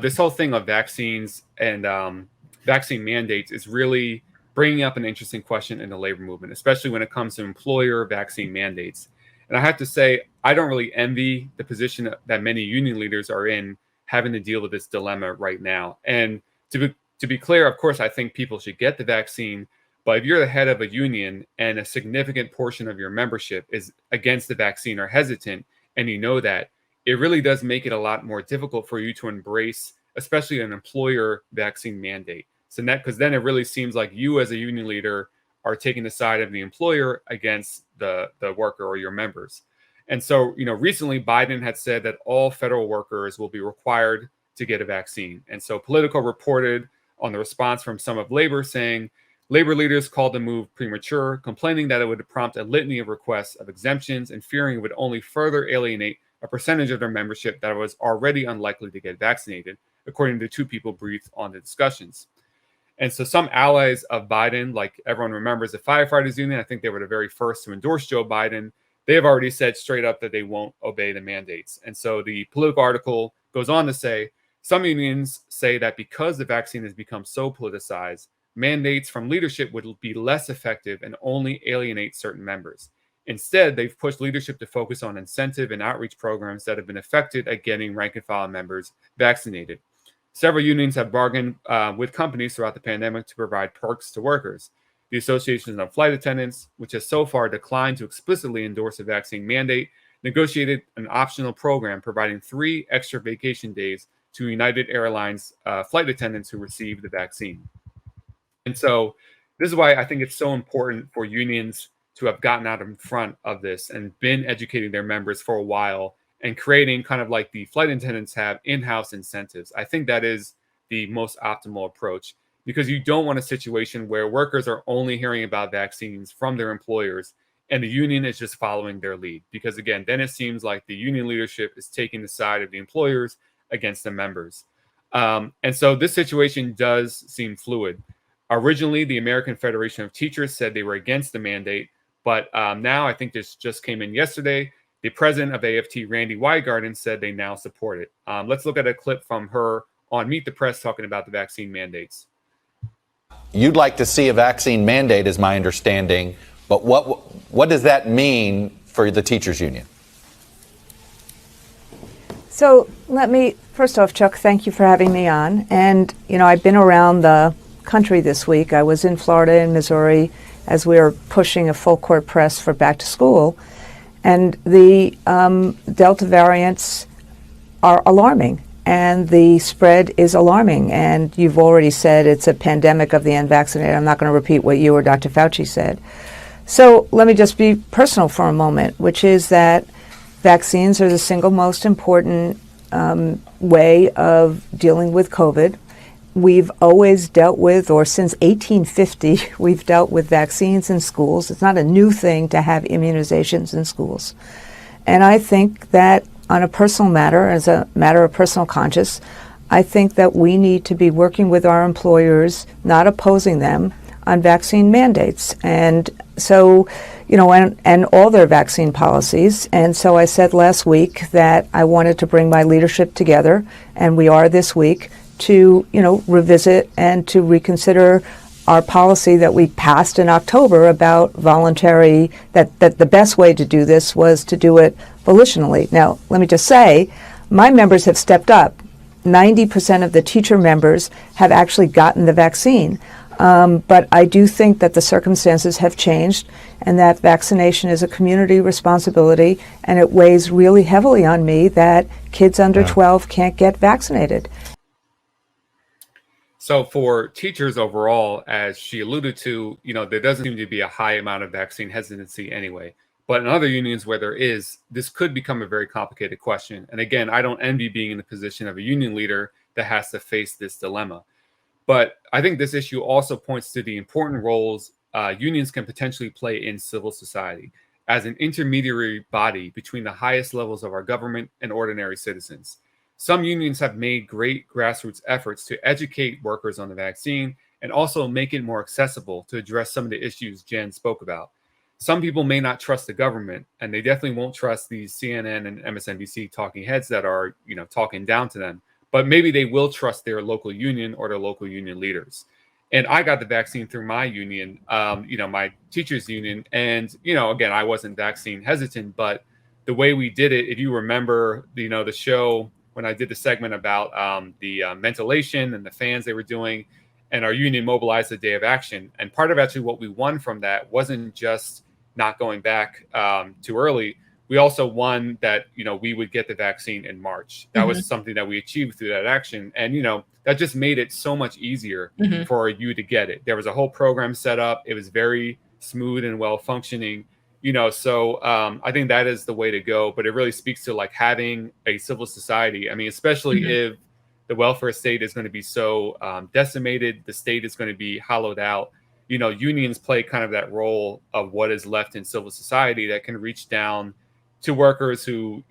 this whole thing of vaccines and vaccine mandates is really bringing up an interesting question in the labor movement, especially when it comes to employer vaccine mandates. And I have to say, I don't really envy the position that many union leaders are in, having to deal with this dilemma right now. And to be clear, of course, I think people should get the vaccine. But if you're the head of a union and a significant portion of your membership is against the vaccine or hesitant, and you know that, it really does make it a lot more difficult for you to embrace, especially an employer vaccine mandate. So that, because then it really seems like you as a union leader are taking the side of the employer against the worker or your members. And so, recently Biden had said that all federal workers will be required to get a vaccine. And so Politico reported on the response from some of labor, saying labor leaders called the move premature, complaining that it would prompt a litany of requests of exemptions and fearing it would only further alienate a percentage of their membership that was already unlikely to get vaccinated, according to two people briefed on the discussions. And so some allies of Biden, like everyone remembers the firefighters union, I think they were the very first to endorse Joe Biden. They have already said straight up that they won't obey the mandates. And so the Politico article goes on to say, some unions say that because the vaccine has become so politicized, mandates from leadership would be less effective and only alienate certain members. Instead, they've pushed leadership to focus on incentive and outreach programs that have been effective at getting rank and file members vaccinated. Several unions have bargained with companies throughout the pandemic to provide perks to workers. The Association of Flight Attendants, which has so far declined to explicitly endorse a vaccine mandate, negotiated an optional program providing 3 extra vacation days to United Airlines flight attendants who received the vaccine. And so this is why I think it's so important for unions to have gotten out in front of this and been educating their members for a while and creating, kind of like the flight attendants have, in-house incentives. I think that is the most optimal approach, because you don't want a situation where workers are only hearing about vaccines from their employers and the union is just following their lead. Because again, then it seems like the union leadership is taking the side of the employers against the members. And so this situation does seem fluid. Originally, the American Federation of Teachers said they were against the mandate, but now I think this just came in yesterday. The president of AFT, Randy Weingarten, said they now support it. Let's look at a clip from her on Meet the Press talking about the vaccine mandates. You'd like to see a vaccine mandate, is my understanding, but what does that mean for the teachers union? So let me, first off, Chuck, thank you for having me on. And, I've been around the country this week. I was in Florida and Missouri as we were pushing a full court press for back to school. And the Delta variants are alarming, and the spread is alarming. And you've already said it's a pandemic of the unvaccinated. I'm not going to repeat what you or Dr. Fauci said. So let me just be personal for a moment, which is that vaccines are the single most important way of dealing with COVID. We've always dealt with, or since 1850, we've dealt with vaccines in schools. It's not a new thing to have immunizations in schools. And I think that on a personal matter, as a matter of personal conscience, I think that we need to be working with our employers, not opposing them, on vaccine mandates. And so, and all their vaccine policies. And so I said last week that I wanted to bring my leadership together, and we are this week, to, revisit and to reconsider our policy that we passed in October about voluntary, that the best way to do this was to do it volitionally. Now, let me just say, my members have stepped up. 90% of the teacher members have actually gotten the vaccine. But I do think that the circumstances have changed and that vaccination is a community responsibility, and it weighs really heavily on me that kids under 12 can't get vaccinated. So for teachers overall, as she alluded to, there doesn't seem to be a high amount of vaccine hesitancy anyway. But in other unions where there is, this could become a very complicated question. And again, I don't envy being in the position of a union leader that has to face this dilemma. But I think this issue also points to the important roles unions can potentially play in civil society as an intermediary body between the highest levels of our government and ordinary citizens. Some unions have made great grassroots efforts to educate workers on the vaccine and also make it more accessible to address some of the issues Jen spoke about. Some people may not trust the government, and they definitely won't trust these CNN and MSNBC talking heads that are, talking down to them. but maybe they will trust their local union or their local union leaders. And I got the vaccine through my union, my teachers union. And, again, I wasn't vaccine hesitant, but the way we did it, if you remember, the show when I did the segment about the ventilation and the fans they were doing, and our union mobilized the day of action. And part of actually what we won from that wasn't just not going back too early. We also won that, we would get the vaccine in March. That was something that we achieved through that action. And, that just made it so much easier for you to get it. There was a whole program set up. It was very smooth and well functioning, so I think that is the way to go. But it really speaks to like having a civil society. I mean, especially if the welfare state is going to be so decimated, the state is going to be hollowed out. Unions play kind of that role of what is left in civil society that can reach down to workers who,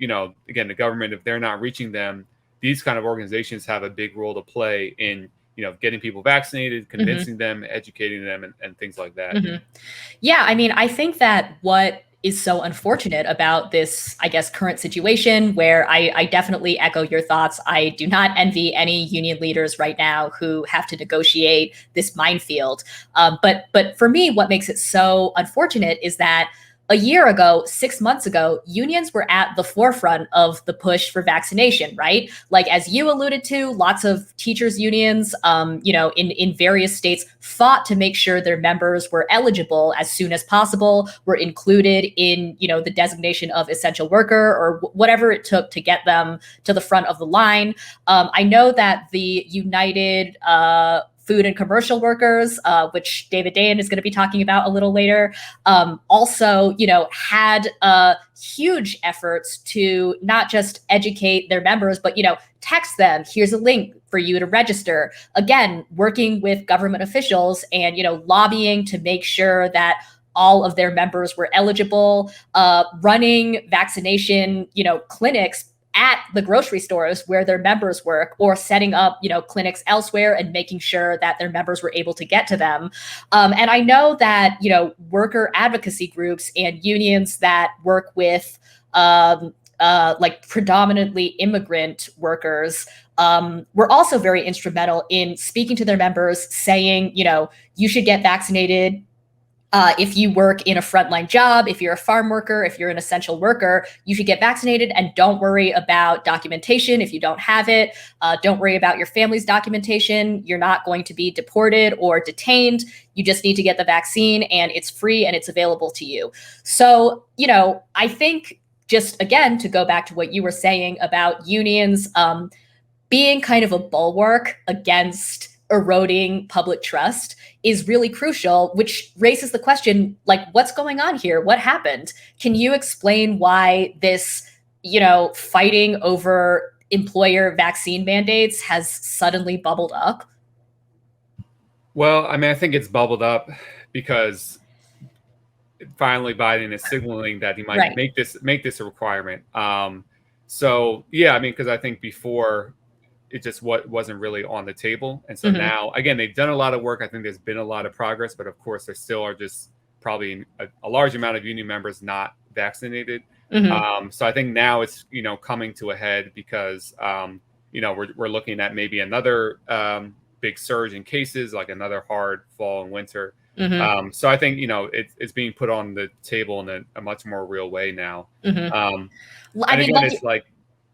again, the government, if they're not reaching them, these kind of organizations have a big role to play in, getting people vaccinated, convincing them, educating them, and things like that. Yeah, I mean, I think that what is so unfortunate about this, I guess, current situation where I definitely echo your thoughts. I do not envy any union leaders right now who have to negotiate this minefield. But for me, what makes it so unfortunate is that a year ago, 6 months ago, unions were at the forefront of the push for vaccination, right? Like, as you alluded to, lots of teachers unions, in various states fought to make sure their members were eligible as soon as possible, were included in, the designation of essential worker or whatever it took to get them to the front of the line. I know that the United Food and Commercial Workers, which David Dayen is going to be talking about a little later, also, had huge efforts to not just educate their members, but, text them, here's a link for you to register. Again, working with government officials and, lobbying to make sure that all of their members were eligible, running vaccination, clinics at the grocery stores where their members work, or setting up, clinics elsewhere and making sure that their members were able to get to them. And I know that, worker advocacy groups and unions that work with like predominantly immigrant workers were also very instrumental in speaking to their members, saying, you should get vaccinated. If you work in a frontline job, if you're a farm worker, if you're an essential worker, you should get vaccinated, and don't worry about documentation. If you don't have it, don't worry about your family's documentation. You're not going to be deported or detained. You just need to get the vaccine, and it's free and it's available to you. So, I think, just again, to go back to what you were saying about unions being kind of a bulwark against eroding public trust is really crucial, which raises the question, like, what's going on here? What happened? Can you explain why this, fighting over employer vaccine mandates has suddenly bubbled up? Well, I mean, I think it's bubbled up because finally Biden is signaling that he might make this a requirement. So yeah, I mean, because I think before it just wasn't really on the table. And so now, again, they've done a lot of work. I think there's been a lot of progress, but of course there still are just probably a large amount of union members not vaccinated. So I think now it's, coming to a head because, we're looking at maybe another big surge in cases, like another hard fall and winter. So I think, it's being put on the table in a much more real way now. And again, it's like,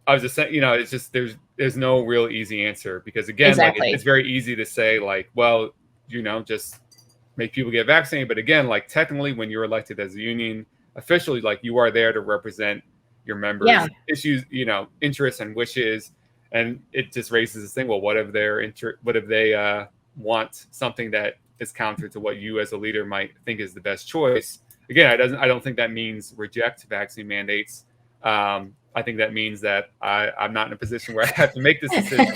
I was just saying, it's just there's no real easy answer because, again, like it's very easy to say, like, well, just make people get vaccinated. But again, like, technically, when you're elected as a union officially, like, you are there to represent your members' issues, interests and wishes. And it just raises this thing. Well, what if they want something that is counter to what you as a leader might think is the best choice? Again, I don't think that means reject vaccine mandates. I think that means that I'm not in a position where I have to make this decision,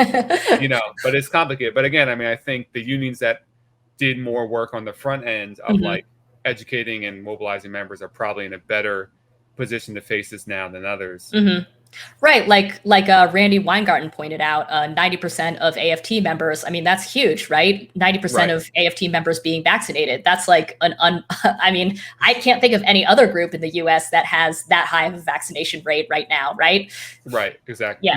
but it's complicated. But again, I mean, I think the unions that did more work on the front end of like educating and mobilizing members are probably in a better position to face this now than others. Right. Like Randy Weingarten pointed out, 90% of AFT members, I mean, that's huge, right? 90% of AFT members being vaccinated. That's like I mean, I can't think of any other group in the US that has that high of a vaccination rate right now, right? Right. Exactly.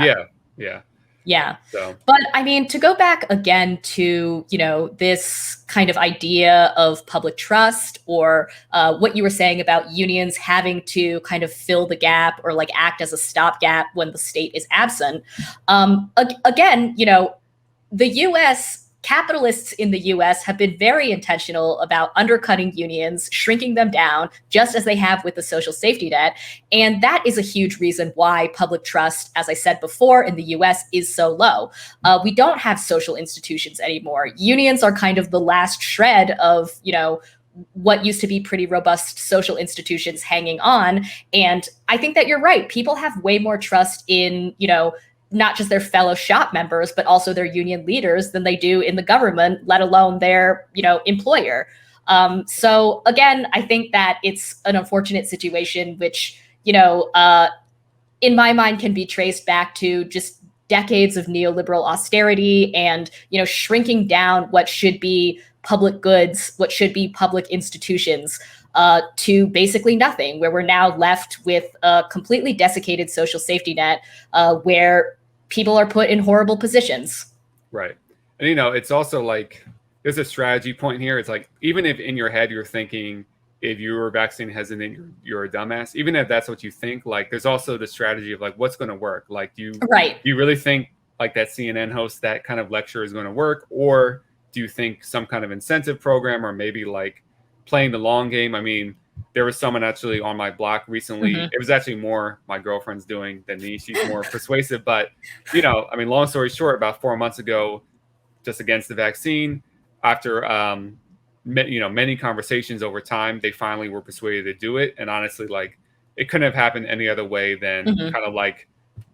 Yeah. Yeah. So, But I mean, to go back again to, this kind of idea of public trust, or what you were saying about unions having to kind of fill the gap or like act as a stopgap when the state is absent. Again, the US, capitalists in the US have been very intentional about undercutting unions, shrinking them down, just as they have with the social safety net. And that is a huge reason why public trust, as I said before, in the US is so low. We don't have social institutions anymore. Unions are kind of the last shred of, what used to be pretty robust social institutions hanging on. And I think that you're right. People have way more trust in, not just their fellow shop members, but also their union leaders than they do in the government, let alone their, employer. So again, I think that it's an unfortunate situation, which, in my mind can be traced back to just decades of neoliberal austerity and, shrinking down what should be public goods, what should be public institutions, to basically nothing, where we're now left with a completely desiccated social safety net, where people are put in horrible positions. right. And, it's also like, there's a strategy point here. It's like, even if in your head you're thinking, if you were vaccine hesitant, you're a dumbass, even if that's what you think, like, there's also the strategy of like, what's going to work? Like, do you really think like that CNN host, that kind of lecture is going to work? Or do you think some kind of incentive program, or maybe like playing the long game? I mean, there was someone actually on my block recently. It was actually more my girlfriend's doing than me. She's more persuasive. But, long story short, about 4 months ago, just against the vaccine, after, many conversations over time, they finally were persuaded to do it. And honestly, like, it couldn't have happened any other way than kind of like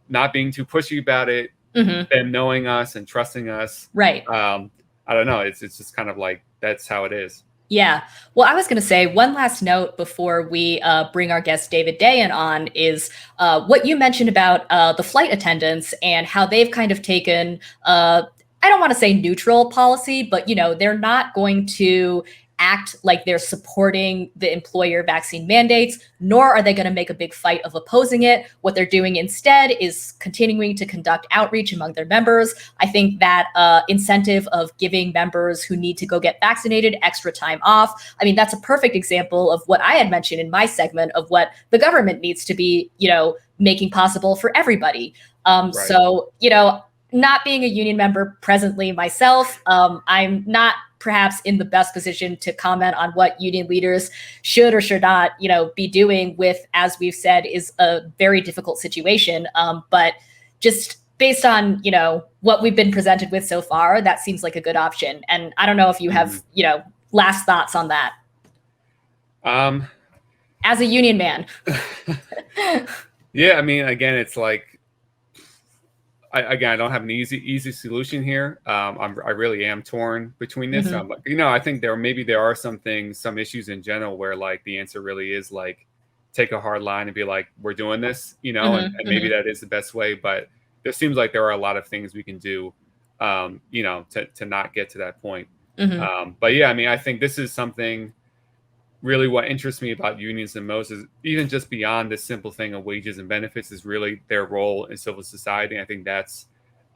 not being too pushy about it, them knowing us and trusting us. Right. I don't know. It's just kind of like, that's how it is. Yeah. Well, I was going to say one last note before we bring our guest David Dayan on is what you mentioned about the flight attendants and how they've kind of taken, I don't want to say neutral policy, but, they're not going to act like they're supporting the employer vaccine mandates, nor are they going to make a big fight of opposing it. What they're doing instead is continuing to conduct outreach among their members. I think that incentive of giving members who need to go get vaccinated extra time off, that's a perfect example of what I had mentioned in my segment of what the government needs to be, making possible for everybody. Right. So, not being a union member presently myself, I'm not perhaps in the best position to comment on what union leaders should or should not, be doing with, as we've said, is a very difficult situation. But just based on, what we've been presented with so far, that seems like a good option. And I don't know if you have, last thoughts on that. As a union man. Yeah, again, it's like, I don't have an easy solution here. I really am torn between this. I think there are some things, some issues in general where like the answer really is like, take a hard line and be like, we're doing this, and maybe that is the best way. But there seems like there are a lot of things we can do, to not get to that point. But yeah, I think this is something. Really what interests me about unions the most is even just beyond this simple thing of wages and benefits is really their role in civil society. I think that's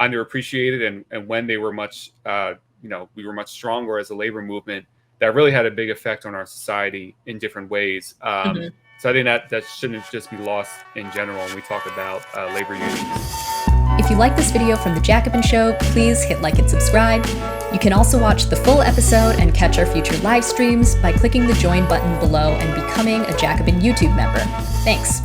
underappreciated. And when they were much, we were much stronger as a labor movement, that really had a big effect on our society in different ways. So I think that shouldn't just be lost in general when we talk about labor unions. If you like this video from The Jacobin Show, please hit like and subscribe. You can also watch the full episode and catch our future live streams by clicking the join button below and becoming a Jacobin YouTube member. Thanks.